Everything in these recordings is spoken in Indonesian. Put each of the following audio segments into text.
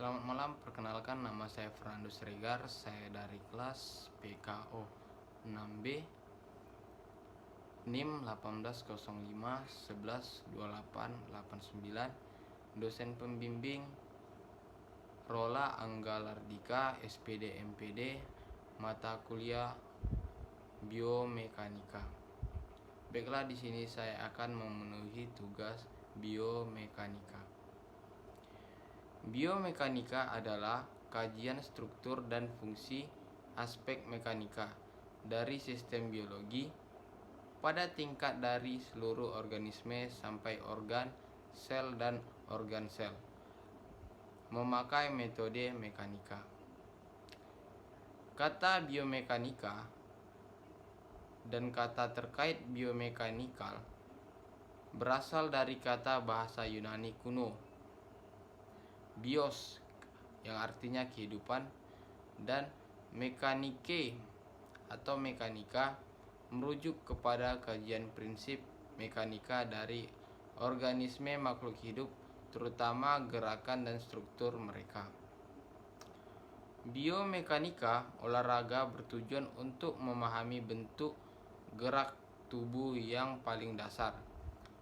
Selamat malam, perkenalkan nama saya Fernando Sregar, saya dari kelas PKO 6B NIM 1805112889, dosen pembimbing Rola Anggalardika SPD MPD, mata kuliah Biomekanika. Baiklah, di sini saya akan memenuhi tugas biomekanika. Biomekanika adalah kajian struktur dan fungsi aspek mekanika dari sistem biologi pada tingkat dari seluruh organisme sampai organ, sel, dan organ sel, memakai metode mekanika. Kata biomekanika dan kata terkait biomekanikal berasal dari kata bahasa Yunani kuno bios, yang artinya kehidupan, dan mekanike atau mekanika merujuk kepada kajian prinsip mekanika dari organisme makhluk hidup, terutama gerakan dan struktur mereka. Biomekanika olahraga bertujuan untuk memahami bentuk gerak tubuh yang paling dasar.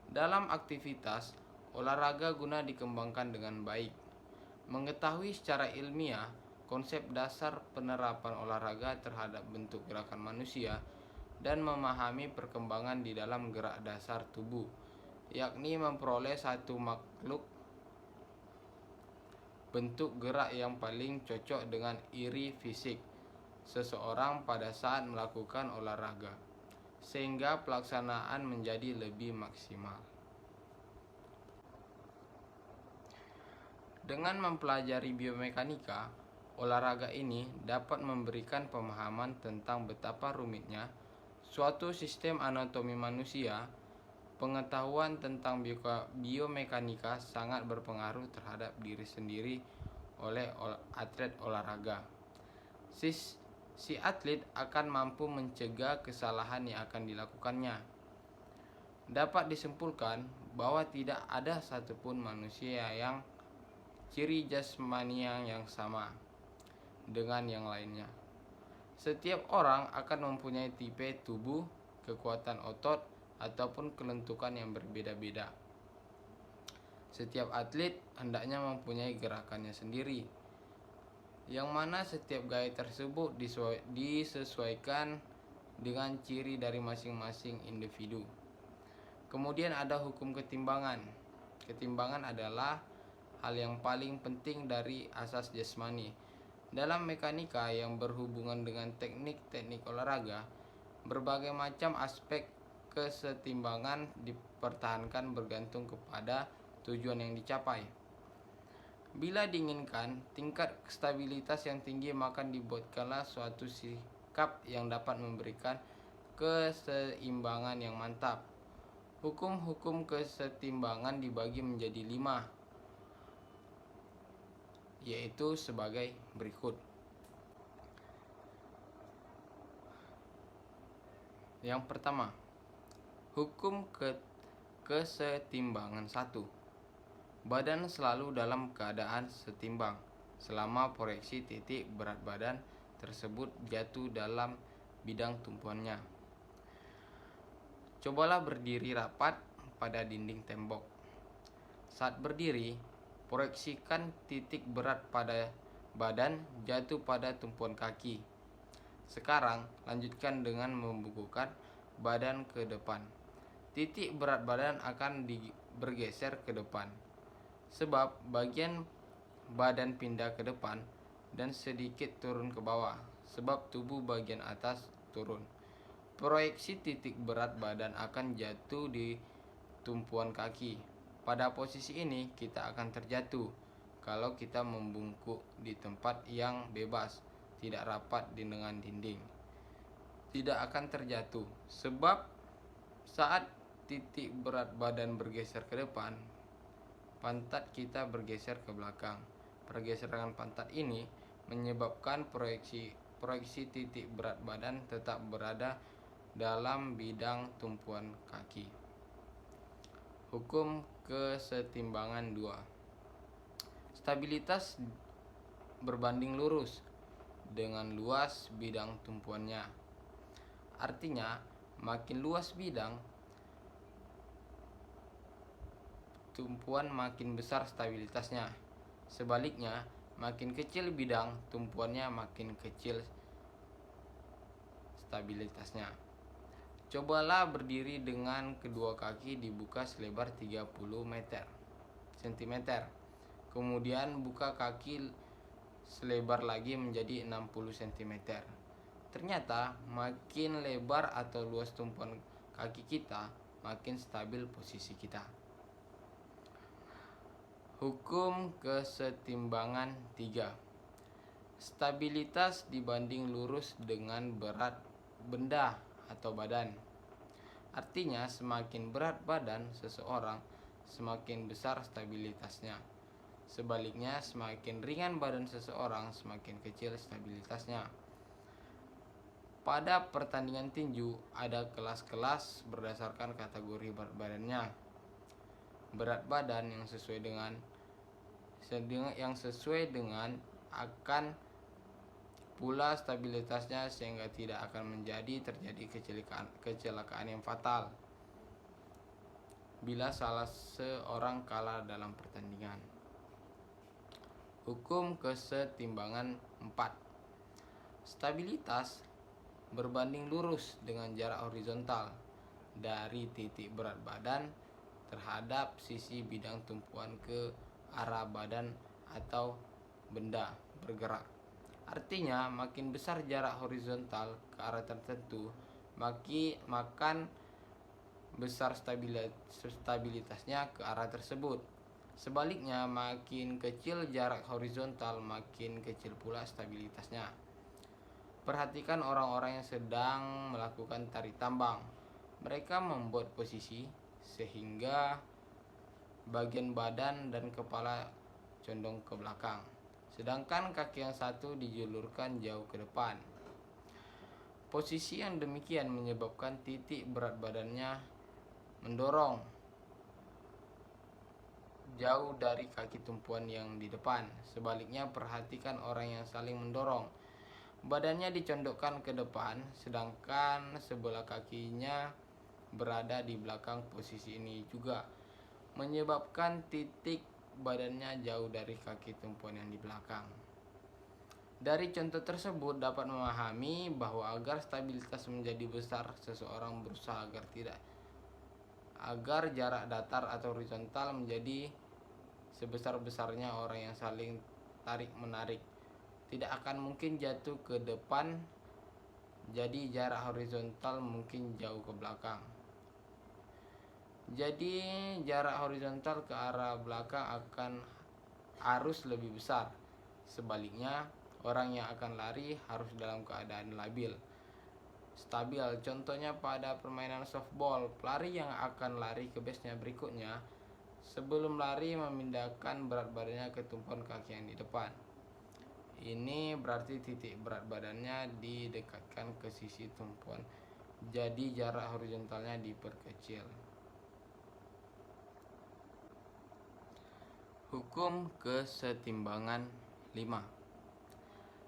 Dalam aktivitas olahraga guna dikembangkan dengan baik. Mengetahui secara ilmiah konsep dasar penerapan olahraga terhadap bentuk gerakan manusia dan memahami perkembangan di dalam gerak dasar tubuh, yakni memperoleh satu makhluk bentuk gerak yang paling cocok dengan iri fisik seseorang pada saat melakukan olahraga, sehingga pelaksanaan menjadi lebih maksimal. Dengan mempelajari biomekanika, olahraga ini dapat memberikan pemahaman tentang betapa rumitnya suatu sistem anatomi manusia. Pengetahuan tentang biomekanika sangat berpengaruh terhadap diri sendiri oleh atlet olahraga. Si atlet akan mampu mencegah kesalahan yang akan dilakukannya. Dapat disimpulkan bahwa tidak ada satupun manusia yang ciri jasmania yang sama dengan yang lainnya. Setiap orang akan mempunyai tipe tubuh, kekuatan otot, ataupun kelentukan yang berbeda-beda. Setiap atlet hendaknya mempunyai gerakannya sendiri, yang mana setiap gaya tersebut disesuaikan dengan ciri dari masing-masing individu. Kemudian ada hukum ketimbangan. Ketimbangan adalah hal yang paling penting dari asas jasmani. Dalam mekanika yang berhubungan dengan teknik-teknik olahraga, berbagai macam aspek kesetimbangan dipertahankan bergantung kepada tujuan yang dicapai. Bila diinginkan tingkat stabilitas yang tinggi, maka dibuatkanlah suatu sikap yang dapat memberikan keseimbangan yang mantap. Hukum-hukum kesetimbangan dibagi menjadi 5, yaitu sebagai berikut. Yang pertama, hukum kesetimbangan 1. Badan selalu dalam keadaan setimbang selama proyeksi titik berat badan tersebut jatuh dalam bidang tumpuannya. Cobalah berdiri rapat pada dinding tembok. Saat berdiri, proyeksikan titik berat pada badan jatuh pada tumpuan kaki. Sekarang, lanjutkan dengan membukukan badan ke depan. Titik berat badan akan bergeser ke depan, sebab bagian badan pindah ke depan, dan sedikit turun ke bawah, sebab tubuh bagian atas turun. Proyeksi titik berat badan akan jatuh di tumpuan kaki. Pada posisi ini kita akan terjatuh kalau kita membungkuk di tempat yang bebas, tidak rapat dengan dinding. Tidak akan terjatuh, sebab saat titik berat badan bergeser ke depan, pantat kita bergeser ke belakang. Pergeseran pantat ini menyebabkan proyeksi titik berat badan tetap berada dalam bidang tumpuan kaki. Hukum kesetimbangan 2. Stabilitas berbanding lurus dengan luas bidang tumpuannya. Artinya, makin luas bidang tumpuan makin besar stabilitasnya. Sebaliknya, makin kecil bidang tumpuannya makin kecil stabilitasnya. Cobalah berdiri dengan kedua kaki dibuka selebar 30 cm. Kemudian buka kaki selebar lagi menjadi 60 cm. Ternyata makin lebar atau luas tumpuan kaki kita, makin stabil posisi kita. Hukum kesetimbangan 3. Stabilitas dibanding lurus dengan berat benda atau badan. Artinya, semakin berat badan seseorang, semakin besar stabilitasnya. Sebaliknya, semakin ringan badan seseorang, semakin kecil stabilitasnya. Pada pertandingan tinju, ada kelas-kelas berdasarkan kategori berat badannya. Berat badan yang sesuai dengan akan pula stabilitasnya, sehingga tidak akan terjadi kecelakaan yang fatal bila salah seorang kalah dalam pertandingan. Hukum kesetimbangan 4. Stabilitas berbanding lurus dengan jarak horizontal dari titik berat badan terhadap sisi bidang tumpuan ke arah badan atau benda bergerak. Artinya, makin besar jarak horizontal ke arah tertentu, makin besar stabilitasnya ke arah tersebut. Sebaliknya, makin kecil jarak horizontal, makin kecil pula stabilitasnya. Perhatikan orang-orang yang sedang melakukan tarik tambang. Mereka membuat posisi sehingga bagian badan dan kepala condong ke belakang, sedangkan kaki yang satu dijulurkan jauh ke depan. Posisi yang demikian menyebabkan titik berat badannya mendorong jauh dari kaki tumpuan yang di depan. Sebaliknya, perhatikan orang yang saling mendorong. Badannya dicondokkan ke depan, sedangkan sebelah kakinya berada di belakang. Posisi ini juga menyebabkan titik badannya jauh dari kaki tumpuan yang di belakang. Dari contoh tersebut dapat memahami bahwa agar stabilitas menjadi besar, seseorang berusaha agar jarak datar atau horizontal menjadi sebesar-besarnya orang yang saling tarik-menarik tidak akan mungkin jatuh ke depan, jadi jarak horizontal mungkin jauh ke belakang. Jadi jarak horizontal ke arah belakang akan harus lebih besar. Sebaliknya, orang yang akan lari harus dalam keadaan stabil. Contohnya pada permainan softball, pelari yang akan lari ke base-nya berikutnya, sebelum lari memindahkan berat badannya ke tumpuan kaki yang di depan. Ini berarti titik berat badannya didekatkan ke sisi tumpuan, jadi jarak horizontalnya diperkecil. Hukum kesetimbangan 5.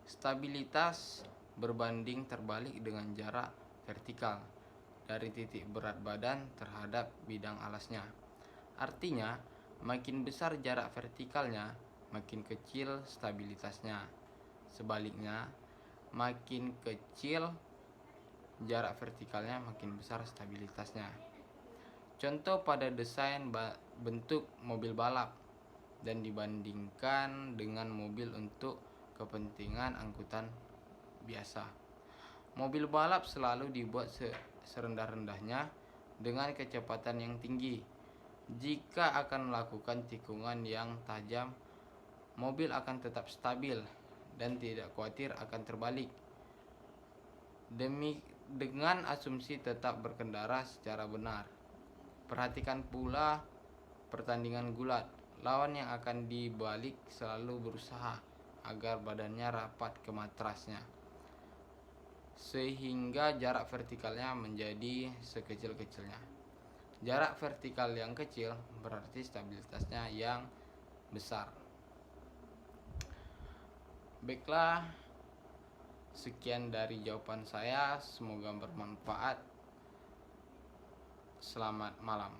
Stabilitas berbanding terbalik dengan jarak vertikal dari titik berat badan terhadap bidang alasnya. Artinya, makin besar jarak vertikalnya, makin kecil stabilitasnya. Sebaliknya, makin kecil jarak vertikalnya, makin besar stabilitasnya. Contoh pada desain bentuk mobil balap dan dibandingkan dengan mobil untuk kepentingan angkutan biasa. Mobil balap selalu dibuat serendah-rendahnya dengan kecepatan yang tinggi. Jika akan melakukan tikungan yang tajam, mobil akan tetap stabil dan tidak khawatir akan terbalik. Dengan asumsi tetap berkendara secara benar. Perhatikan pula pertandingan gulat. Lawan yang akan dibalik selalu berusaha agar badannya rapat ke matrasnya, sehingga jarak vertikalnya menjadi sekecil-kecilnya. Jarak vertikal yang kecil berarti stabilitasnya yang besar. Baiklah, sekian dari jawaban saya. Semoga bermanfaat. Selamat malam.